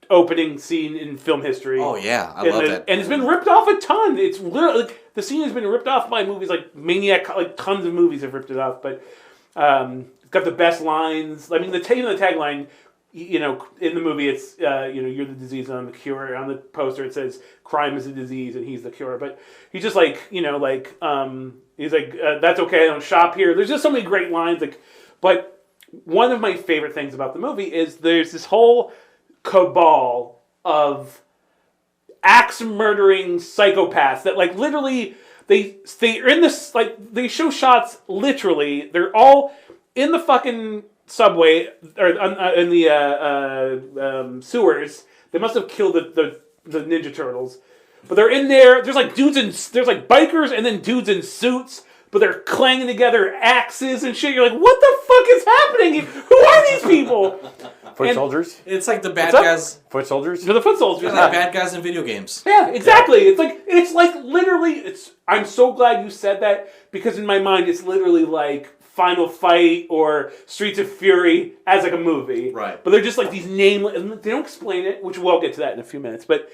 opening scene in film history. Oh yeah, I love that. And it's been ripped off a ton. It's literally like, the scene has been ripped off by movies like Maniac. Like tons of movies have ripped it off, but got the best lines. I mean, the tagline. You know, in the movie, it's you're the disease and I'm the cure. On the poster, it says crime is a disease and he's the cure. But he's just like he's like that's okay. I don't shop here. There's just so many great lines. But one of my favorite things about the movie is there's this whole cabal of axe murdering psychopaths that like literally they're in this like they show shots literally. They're all in the fucking subway or in the sewers. They must have killed the Ninja Turtles, but they're in there. There's like bikers and then dudes in suits, but they're clanging together axes and shit. You're like, what the fuck is happening? Who are these people? Foot soldiers. It's like the bad guys. Foot soldiers. They're the foot soldiers. They're like bad guys in video games. Yeah, exactly. Yeah. It's like literally. I'm so glad you said that because in my mind it's literally like Final Fight or Streets of Fury as like a movie. Right. But they're just like these nameless. They don't explain it, which we'll get to that in a few minutes. But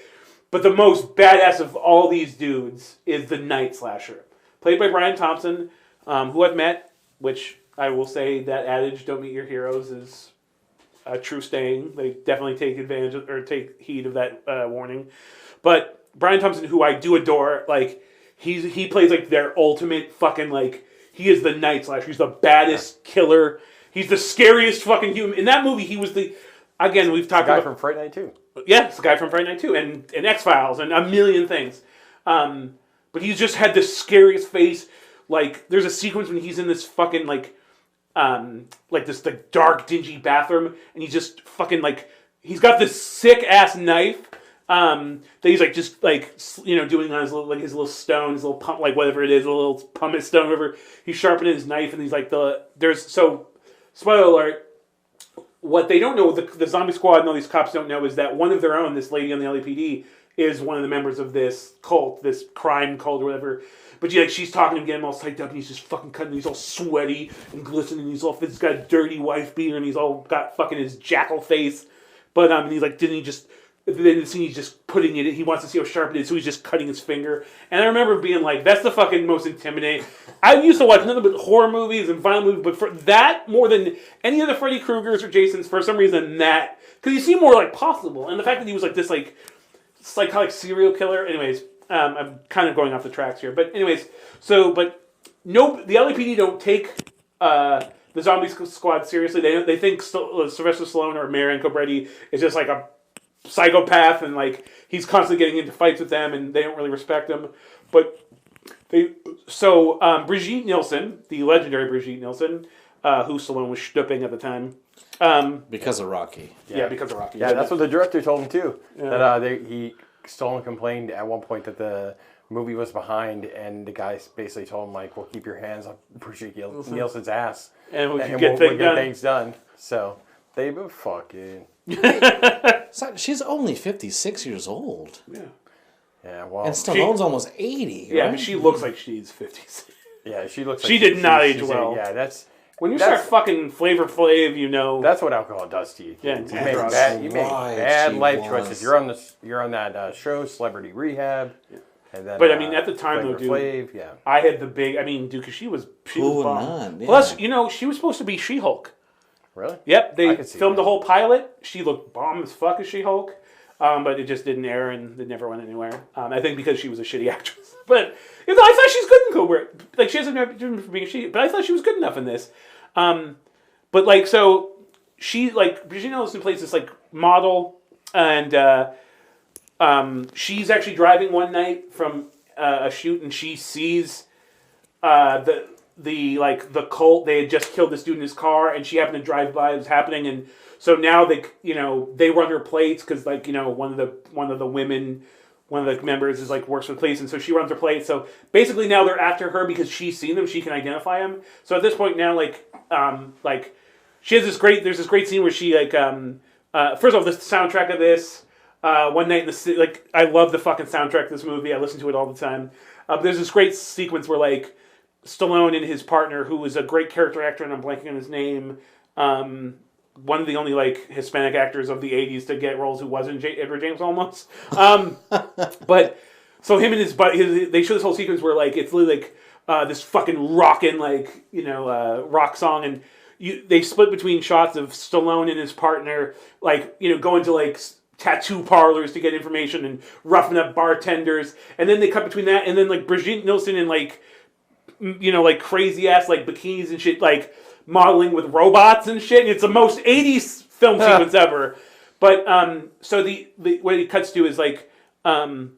But the most badass of all these dudes is the Night Slasher, played by Brian Thompson, who I've met, which I will say that adage, don't meet your heroes, is a true saying. They definitely take advantage of, or take heed of that warning. But Brian Thompson, who I do adore, like, he plays like their ultimate fucking, like, he is the Night Slasher. He's the baddest killer. He's the scariest fucking human. In that movie, he was again, we've talked about... The guy from Fright Night 2. Yeah, it's the guy from Fright Night 2 and X-Files and a million things. But he's just had the scariest face. Like, there's a sequence when he's in this fucking, like this dark, dingy bathroom, and he's just fucking, like, he's got this sick-ass knife that he's, like, just, like, you know, doing on his little stone, his little pump, like, whatever it is, a little pumice stone, whatever. He's sharpening his knife, and he's, like, spoiler alert, what they don't know, the zombie squad and all these cops don't know, is that one of their own, this lady on the LAPD, is one of the members of this cult, this crime cult or whatever. But she's talking to him, getting him all psyched up, and he's just fucking cutting. He's all sweaty and glistening. He's got a dirty wife beater, and he's all got fucking his jackal face. But and he's like, didn't he just? Then the scene, he's just putting it. He wants to see how sharp it is, so he's just cutting his finger. And I remember being like, "That's the fucking most intimidating." I used to watch nothing but horror movies and violent movies, but for that more than any of the Freddy Kruegers or Jasons, for some reason that because he seemed more like possible, and the fact that he was like this like psychotic serial killer. Anyways, I'm kind of going off the tracks here, but anyways, the LAPD don't take the zombie squad seriously. They think Sylvester Stallone or Marion Cobretti is just like a psychopath, and like he's constantly getting into fights with them, and they don't really respect him. But Brigitte Nielsen, the legendary Brigitte Nielsen, who Stallone was stooping at the time, because of Rocky. Yeah, because of Rocky. Yeah, that's what the director told him too. Yeah. That Stallone complained at one point that the movie was behind, and the guys basically told him like, "Well, keep your hands on Brigitte Nielsen's ass, and we'll get things done." So they've been fucking. She's only 56 years old. Yeah. Yeah, well. And Stallone's almost 80. Yeah, right? but she looks like she's 56. Yeah, she looks like she did not age well. Yeah, that's... When you start fucking Flavor Flav, you know... That's what alcohol does to you. Yeah, you make bad life choices. You're on that show, Celebrity Rehab. Yeah. And then, but I mean, at the time, though, dude, Flav, yeah. I had the big... I mean, dude, because she was bomb. Yeah. Plus, you know, she was supposed to be She-Hulk. Really? Yep, they filmed the whole pilot. She looked bomb as fuck as She-Hulk. But it just didn't air, and it never went anywhere. I think because she was a shitty actress. But I thought she's good in Cobra. Like, she has a reputation for being shitty, but I thought she was good enough in this. But like, so she like Brigitte Nielsen plays this like model, and she's actually driving one night from a shoot, and she sees the cult. They had just killed this dude in his car, and she happened to drive by. It was happening, and so now they run her plates because like one of the women, one of the members is like works for the police, and so she runs her plates. So basically now they're after her because she's seen them. She can identify them. So at this point now she has there's this great scene where she first of all, the soundtrack of this one night in the city, like I love the fucking soundtrack of this movie. I listen to it all the time. There's this great sequence where like Stallone and his partner, who is a great character actor, and I'm blanking on his name, one of the only like Hispanic actors of the 80s to get roles who wasn't Edward James almost. But so him and his buddy, they show this whole sequence where like it's literally like this fucking rockin' like rock song, and they split between shots of Stallone and his partner like going to like tattoo parlors to get information and roughing up bartenders, and then they cut between that and then like Brigitte Nielsen and like like crazy ass like bikinis and shit, like modeling with robots and shit. And it's the most 80s film sequence ever. But so the what it cuts to is like when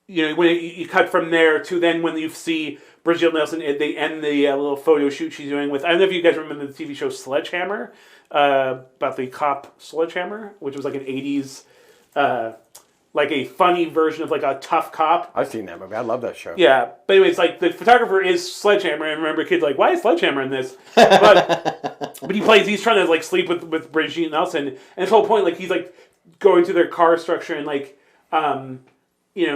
you cut from there to then when you see Brigitte Nielsen, they end the little photo shoot she's doing with, I don't know if you guys remember the TV show Sledgehammer, about the cop Sledgehammer, which was like an 80s like a funny version of like a tough cop. I've seen that movie. I love that show. Yeah, but anyways, like the photographer is Sledgehammer, and I remember kids like, why is Sledgehammer in this? But he's trying to like sleep with Brigitte Nielsen, and his whole point, like he's like going through their car structure and like he's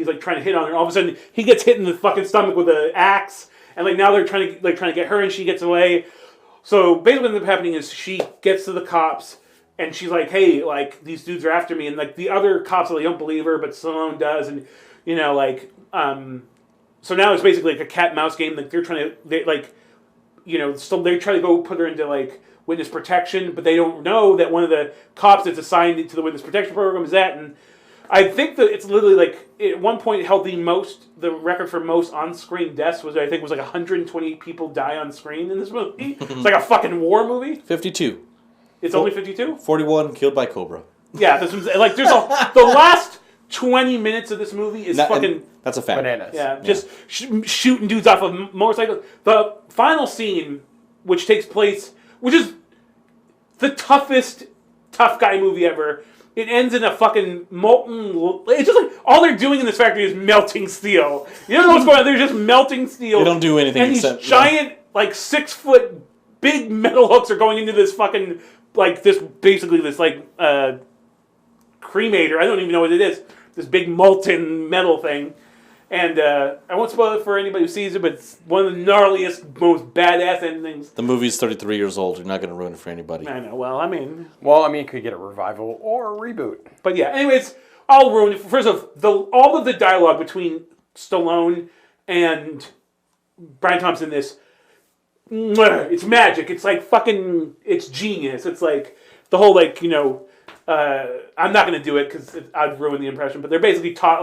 like trying to hit on her. All of a sudden, he gets hit in the fucking stomach with an axe, and like now they're trying to get her, and she gets away. So basically, what ends up happening is she gets to the cops. and she's like, hey, like, these dudes are after me, and like the other cops, like, don't believe her, but Stallone does, and so now it's basically like a cat and mouse game. Like they're trying to, still they try to go put her into like witness protection, but they don't know that one of the cops that's assigned to the witness protection program is that. And I think that it's literally like at one point it held the record for most on-screen deaths was 120 people die on screen in this movie. It's like a fucking war movie. 52. It's only 52. 41 killed by Cobra. Yeah, this one's like the last 20 minutes of this movie is fucking. That's a fact. Bananas. Yeah, just shooting dudes off of motorcycles. The final scene, which takes place, which is the toughest tough guy movie ever. It ends in a fucking molten. It's just like all they're doing in this factory is melting steel. You don't know what's going on. They're just melting steel. They don't do anything and except these giant, 6 foot big metal hooks are going into this fucking cremator. I don't even know what it is. This big molten metal thing. And I won't spoil it for anybody who sees it, but it's one of the gnarliest, most badass endings. The movie's 33 years old. You're not going to ruin it for anybody. I know. Well, I mean, it could get a revival or a reboot. But yeah, anyways, I'll ruin it. First off, all of the dialogue between Stallone and Brian Thompson, it's magic. It's like fucking, it's genius. It's like the whole I'm not going to do it because I'd ruin the impression, but they're basically taught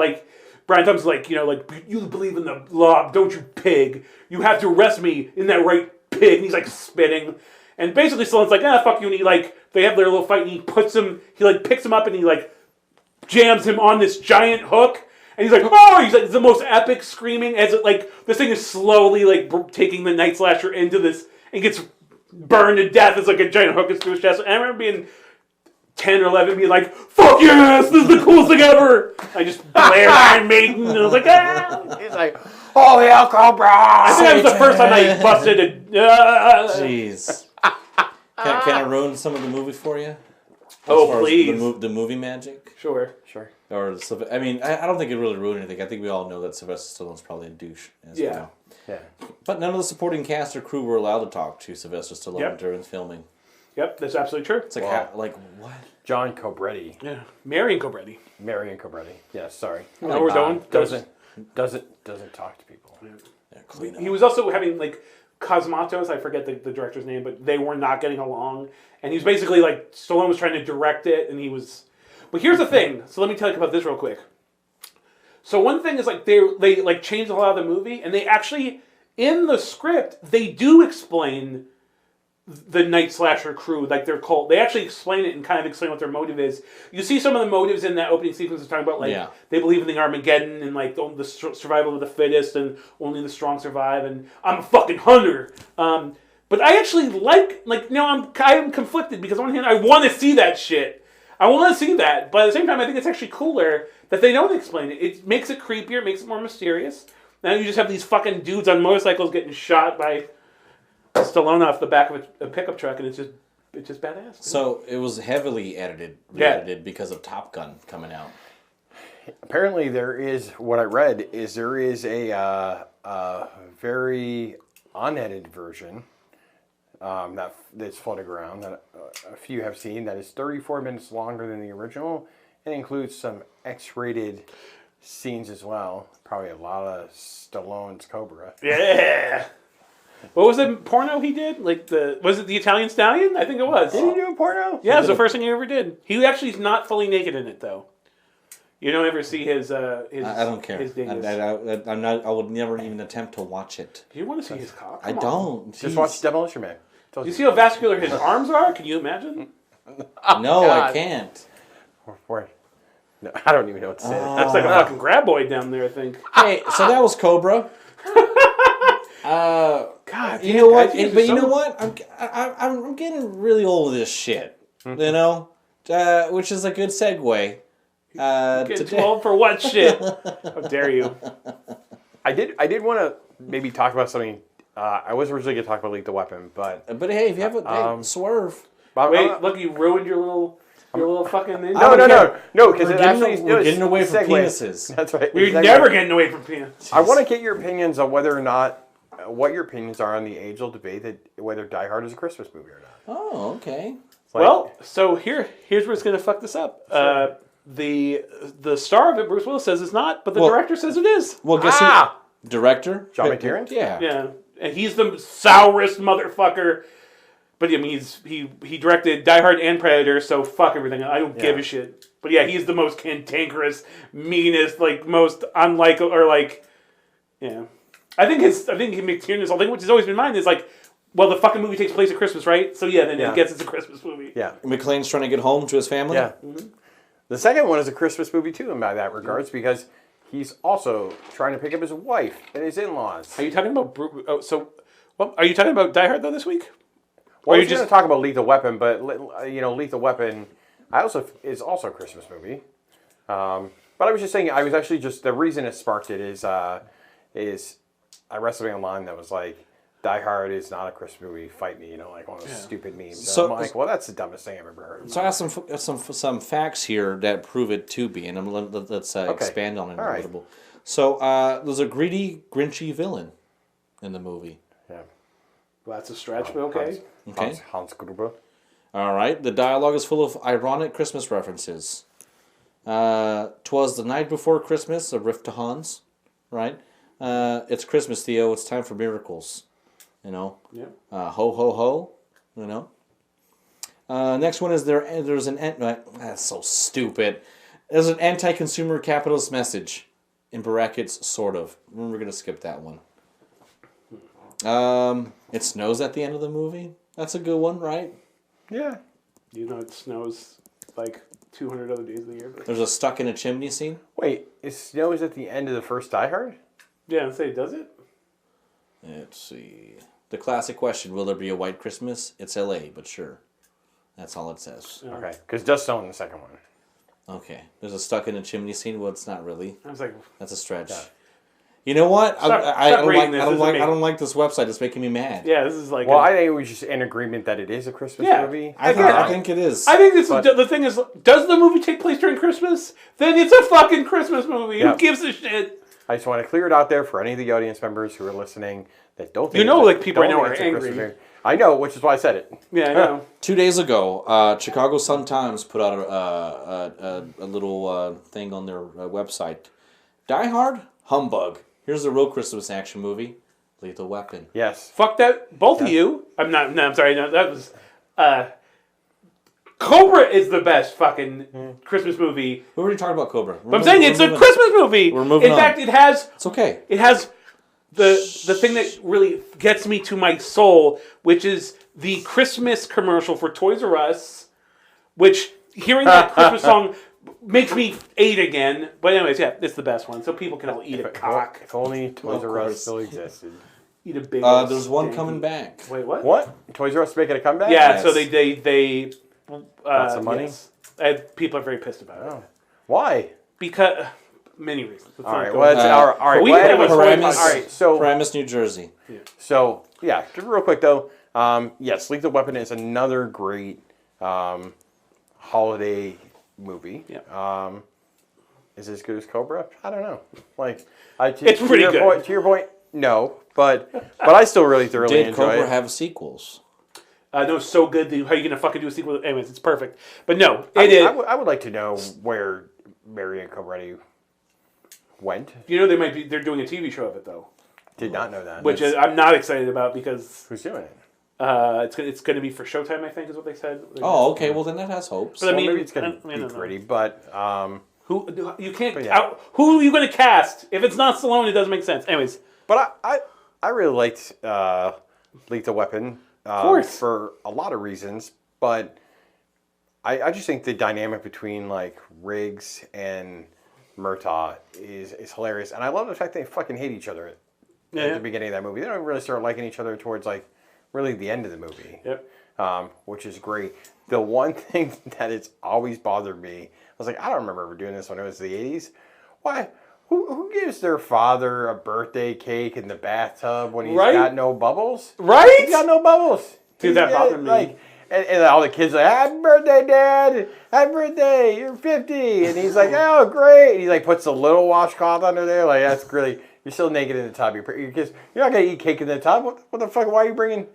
Brian Thompson's you believe in the law, don't you, pig? You have to arrest me in that right, pig. And he's spitting. And basically Stallone's fuck you. And they have their little fight and he picks him up and he jams him on this giant hook. And he's he's the most epic screaming as this thing is slowly taking the Night Slasher into this and gets burned to death as a giant hook is through his chest. And I remember being 10 or 11 being fuck yes, this is the coolest thing ever. I just blared Iron Maiden and I was ah. He's oh yeah, cobra. I think that was the first time I busted it. Jeez. Can I ruin some of the movie for you? Oh, please. The movie magic? Sure. Or, I mean, I don't think it really ruined anything. I think we all know that Sylvester Stallone's probably a douche as well. Yeah. But none of the supporting cast or crew were allowed to talk to Sylvester Stallone during filming. Yep, that's absolutely true. It's what? John Cobretti. Yeah. Marion Cobretti. Yeah, sorry. Now we're going. Doesn't talk to people. Yeah, he was also having Cosmatos, I forget the director's name, but they were not getting along. And he was basically Stallone was trying to direct it, and he was. But here's the thing. So let me tell you about this real quick. So one thing is they changed a lot of the movie, and they actually in the script they do explain the Night Slasher crew, they're called. They actually explain it and kind of explain what their motive is. You see some of the motives in that opening sequence they're talking about, they believe in the Armageddon and the survival of the fittest and only the strong survive and I'm a fucking hunter. But I actually I'm conflicted because on one hand I want to see that shit. I want to see that, but at the same time I think it's actually cooler that they don't explain it. It makes it creepier, it makes it more mysterious. Now you just have these fucking dudes on motorcycles getting shot by Stallone off the back of a pickup truck, and it's just badass. So it was heavily edited because of Top Gun coming out. Apparently, what I read is there is a very unedited version that's floating around that a few have seen that is 34 minutes longer than the original and includes some X-rated scenes as well. Probably a lot of Stallone's Cobra. Yeah. What was the porno he did? Was it the Italian Stallion? I think it was. Did he do a porno? Yeah, it was the first thing he ever did. He actually is not fully naked in it, though. You don't ever see his. I don't care. I would never even attempt to watch it. Do you want to see his cock? I don't. Jeez. Just watch Demolition Man. You see how vascular his arms are? Can you imagine? No, God. I can't. No, I don't even know what to say. That's like a fucking graboid down there, I think. Hey, so that was Cobra. God, you know what? But you know what? I'm getting really old of this shit. You know, which is a good segue. Getting too old for what shit? How dare you? I did want to maybe talk about something. I was originally going to talk about Lethal Weapon, but hey, if you have a swerve. Wait, look, you ruined your little fucking. No, because we're getting away from penises. That's right. We're never getting away from penises. I want to get your opinions on whether or not. What your opinions are on the age-old debate that whether Die Hard is a Christmas movie or not. Oh, okay. Well, so here's where it's going to fuck this up. Sure. The star of it, Bruce Willis, says it's not, but the director says it is. Well, guess who? Director? John McTiernan? Yeah. Yeah. And he's the sourest motherfucker. But I mean, he directed Die Hard and Predator, so fuck everything. I don't give a shit. But yeah, he's the most cantankerous, meanest, like most unlikable, or like, yeah. I think McTiernan's whole thing, which has always been mine, is like, well, the fucking movie takes place at Christmas, right? So yeah, then it gets it's a Christmas movie. Yeah. McClane's trying to get home to his family. Yeah. Mm-hmm. The second one is a Christmas movie too, in that regards, because he's also trying to pick up his wife and his in-laws. Are you talking about? Are you talking about Die Hard though this week? Well, you're just going to talk about Lethal Weapon, but Lethal Weapon, is also a Christmas movie. But I was just saying, I was actually the reason it sparked it is I read something online that was like, Die Hard is not a Christmas movie. Fight me, like one of those stupid memes. So I'm like, well, that's the dumbest thing I've ever heard. So I have some facts here that prove it to be, and let's expand on it a little bit. So there's a greedy, grinchy villain in the movie. Yeah. Well, that's a stretch, but okay. Hans Gruber. All right. The dialogue is full of ironic Christmas references. 'Twas the night before Christmas, a riff to Hans, right? It's Christmas, Theo. It's time for miracles. Yeah. Ho, ho, ho, next one is there's an... That's so stupid. There's an anti-consumer capitalist message. In brackets, sort of. We're going to skip that one. It snows at the end of the movie. That's a good one, right? Yeah. It snows like 200 other days of the year. But... There's a stuck in a chimney scene. Wait, it snows at the end of the first Die Hard? Yeah, I'd say, does it? Let's see. The classic question, will there be a white Christmas? It's L.A., but sure. That's all it says. Yeah. Okay, because it does snow in the second one. Okay. There's a stuck in a chimney scene. Well, it's not really. I was like... That's a stretch. Yeah. You know what? I don't like this website. It's making me mad. Yeah, this is like... Well, I think we're just in agreement that it is a Christmas movie. I think it is. I think the thing is, does the movie take place during Christmas? Then it's a fucking Christmas movie. Who gives a shit? I just want to clear it out there for any of the audience members who are listening that don't think people I know are angry. I know, which is why I said it. Yeah, I know. 2 days ago, Chicago Sun-Times put out a little thing on their website. Die Hard? Humbug. Here's the real Christmas action movie. Lethal Weapon. Yes. Fuck that. Both of you. I'm sorry. No, that was... Cobra is the best fucking Christmas movie. We already talked about Cobra. I'm saying it's a Christmas movie. We're moving on. In fact, it has... It's okay. It has the thing that really gets me to my soul, which is the Christmas commercial for Toys R Us, which hearing that Christmas song makes me 8 again. But anyways, yeah, it's the best one. So people can all eat a cock. If only Toys R Us still existed. Eat a big. There's one coming back. Wait, what? What? Toys R Us making a comeback? Yeah. Yes. So they got some money. Yes. People are very pissed about it. Why? Because many reasons. All right. Well, all right. So Paramus, New Jersey. Yeah. So yeah, just real quick though. Yes, Lethal Weapon is another great holiday movie. Yeah. Is it as good as Cobra? I don't know. It's pretty good. To your point, no, but I still really thoroughly enjoy it. Did Cobra have sequels? No, so good. How are you gonna fucking do a sequel? Anyways, it's perfect. But no, I would like to know where Marion Cobretti went. They're doing a TV show of it though. Did not know that. Which I'm not excited about because who's doing it? It's going to be for Showtime, I think, is what they said. Oh, okay. Well, then that has hopes. But maybe it's going to be gritty. But who you can't? Who are you going to cast if it's not Stallone? It doesn't make sense. Anyways, but I really liked Lethal Weapon. Of course, for a lot of reasons. But I just think the dynamic between Riggs and Murtaugh is hilarious, and I love the fact they fucking hate each other at the beginning of that movie. They don't really start liking each other towards really the end of the movie. Yep. Which is great. The one thing that it's always bothered me, I was like, I don't remember ever doing this when it was the 80s. Why? Who gives their father a birthday cake in the bathtub when he's got no bubbles? Right? He's got no bubbles. Dude, that bothered me. And all the kids are like, happy birthday, Dad. Happy birthday. You're 50. And he's like, oh, great. And he puts a little washcloth under there. That's really, you're still naked in the tub. You're not going to eat cake in the tub. What the fuck? Why are you bringing...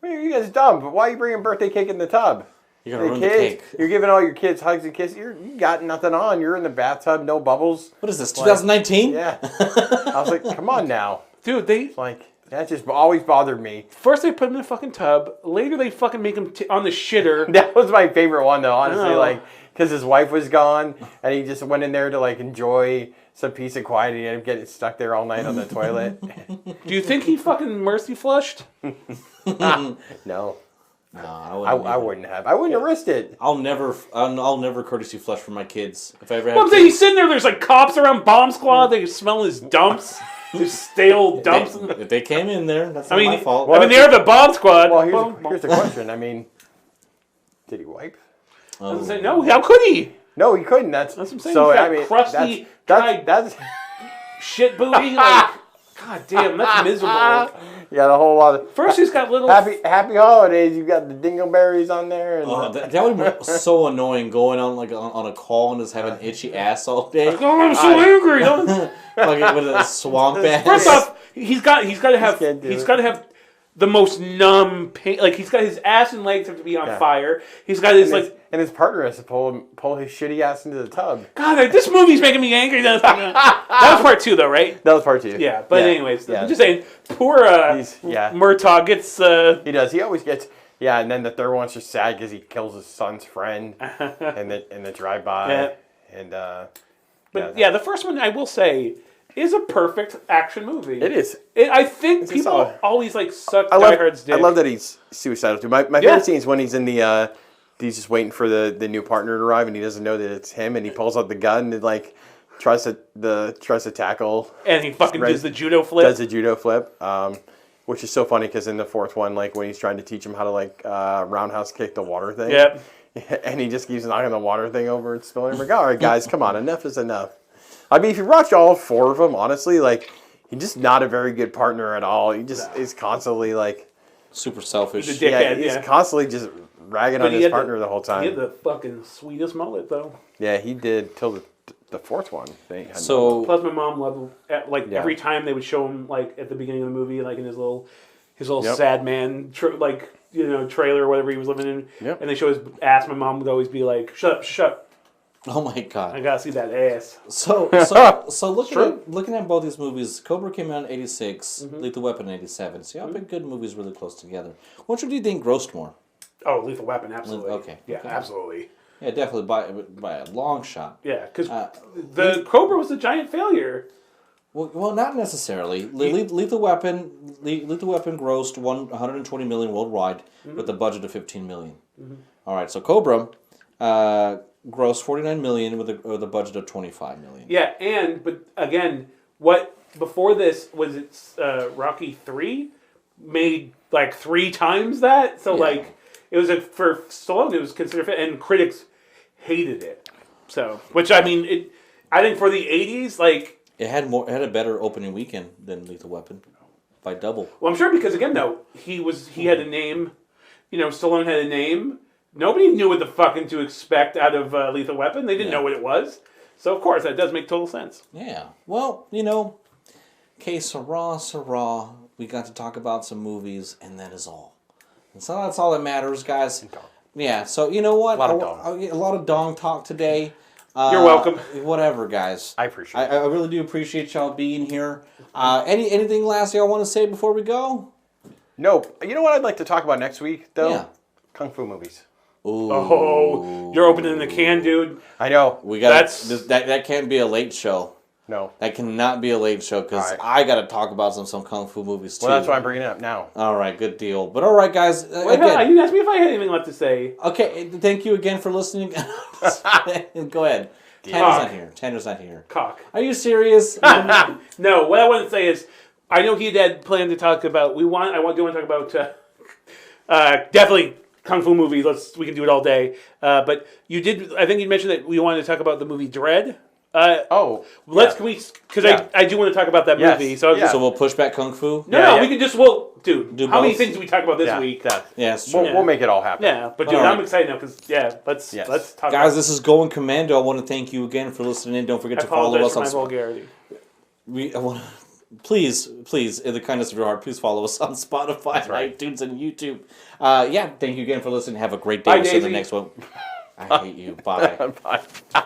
You guys dumb, but why are you bringing birthday cake in the tub? You're gonna ruin the kids, cake. you're giving all your kids hugs and kisses. You got nothing on. You're in the bathtub, no bubbles. What is this? 2019? Yeah. I was like, come on now, Dude, that just always bothered me. first they put him in a fucking tub. Later they fucking make him on the shitter. That was my favorite one though, honestly. Oh. Because his wife was gone, and he just went in there to enjoy some peace and quiet, and he ended up getting stuck there all night on the toilet. Do you think he fucking mercy flushed? No. No, I wouldn't have. I wouldn't have risked it. I'll never courtesy flush for my kids. If I ever Well, have then he's sitting there. There's cops around bomb squad. They smell his dumps. His stale dumps. if they came in there, that's not my fault. I mean, they're the bomb squad. Well, here's the question. I mean, did he wipe? I was saying, no, how could he? No, he couldn't. That's what I'm saying. So He's got I mean, crusty, that's shit booty. God damn, that's miserable. yeah, the whole lot of First, he's got little. happy holidays. You got the dingleberries on there. And that would be so annoying going on on a call and just having itchy ass all day. Oh, I'm so angry. Like with a swamp ass. First off, he's got to have the most numb pain. He's got his ass and legs have to be on fire. He's got his and his partner has to pull his shitty ass into the tub. God, this movie's making me angry. That was part 2, though, right? That was part 2. Yeah, but anyways, I'm just saying, poor Murtaugh gets. He does. He always gets. Yeah, and then the third one's just sad because he kills his son's friend in the drive-by. Yeah. And the first one I will say is a perfect action movie. it is. I think people always suck Die Hard's dick. I love that he's suicidal too. My favorite scene is when he's in the. He's just waiting for the new partner to arrive, and he doesn't know that it's him, and he pulls out the gun and tries to tackle. And he fucking does the judo flip. Does the judo flip, which is so funny because in the fourth one, when he's trying to teach him how to roundhouse kick the water thing. Yep. And he just keeps knocking the water thing over and spilling. I'm like, all right, guys, come on, enough is enough. I mean, if you watch all 4 of them, honestly, he's just not a very good partner at all. He just is constantly super selfish. He's a dickhead. He's constantly just ragging on his partner the whole time. He had the fucking sweetest mullet, though. Yeah, he did till the fourth one. So plus, my mom loved every time they would show him at the beginning of the movie, in his little sad man trailer or whatever he was living in, and they show his ass. My mom would always be like, "Shut up, shut up." Oh my god! I gotta see that ass. So looking at both these movies, Cobra came out in '86, Lethal Weapon in '87. See how big good movies really close together. Which one do you think grossed more? Oh, Lethal Weapon, absolutely. Okay. Yeah, okay. Absolutely. Yeah, definitely by a long shot. Yeah, because the Cobra was a giant failure. Well, not necessarily. Lethal Weapon grossed $120 million worldwide with a budget of $15 million. All right, so Cobra grossed $49 million with a budget of $25 million. Yeah, but again, before this was Rocky 3 made 3 times that. So it was for Stallone, it was considered, and critics hated it. So, which I mean, I think for the 80s, it had a better opening weekend than Lethal Weapon by double. Well, I'm sure because again, though, he had a name. Stallone had a name. Nobody knew what the fucking to expect out of Lethal Weapon. They didn't know what it was. So of course that does make total sense. Yeah. Well, que sera, we got to talk about some movies, and that is all. And so that's all that matters, guys. Yeah. So you know what? A lot of dong talk today. You're welcome. Whatever, guys. I appreciate it. I really do appreciate y'all being here. Anything last y'all want to say before we go? Nope. You know what I'd like to talk about next week, though? Yeah. Kung Fu movies. Ooh. Oh, you're opening the can, dude. I know. We got that can't be a late show. No. That cannot be a late show because I got to talk about some Kung Fu movies too. Well, that's why I'm bringing it up now. All right, good deal. But all right, guys. You didn't ask me if I had anything left to say. Okay, thank you again for listening. Go ahead. Tanner's not here. Cock. Are you serious? No, what I want to say is, I know he had planned to talk about. Do want to talk about definitely Kung Fu movie. We can do it all day. But you did. I think you mentioned that we wanted to talk about the movie Dread. I do want to talk about that movie. So we'll push back Kung Fu. No, we can just do how both? many things did we talk about this week? We'll make it all happen. Yeah, but dude, I'm excited now because let's talk. Guys, this is Going Commando. I want to thank you again for listening in. Don't forget to follow us on vulgarity. please, in the kindness of your heart, please follow us on Spotify, right. iTunes, and YouTube. Thank you again for listening. Have a great day. Bye, We'll see you in the Daisy. next one. I hate you. Bye. Bye.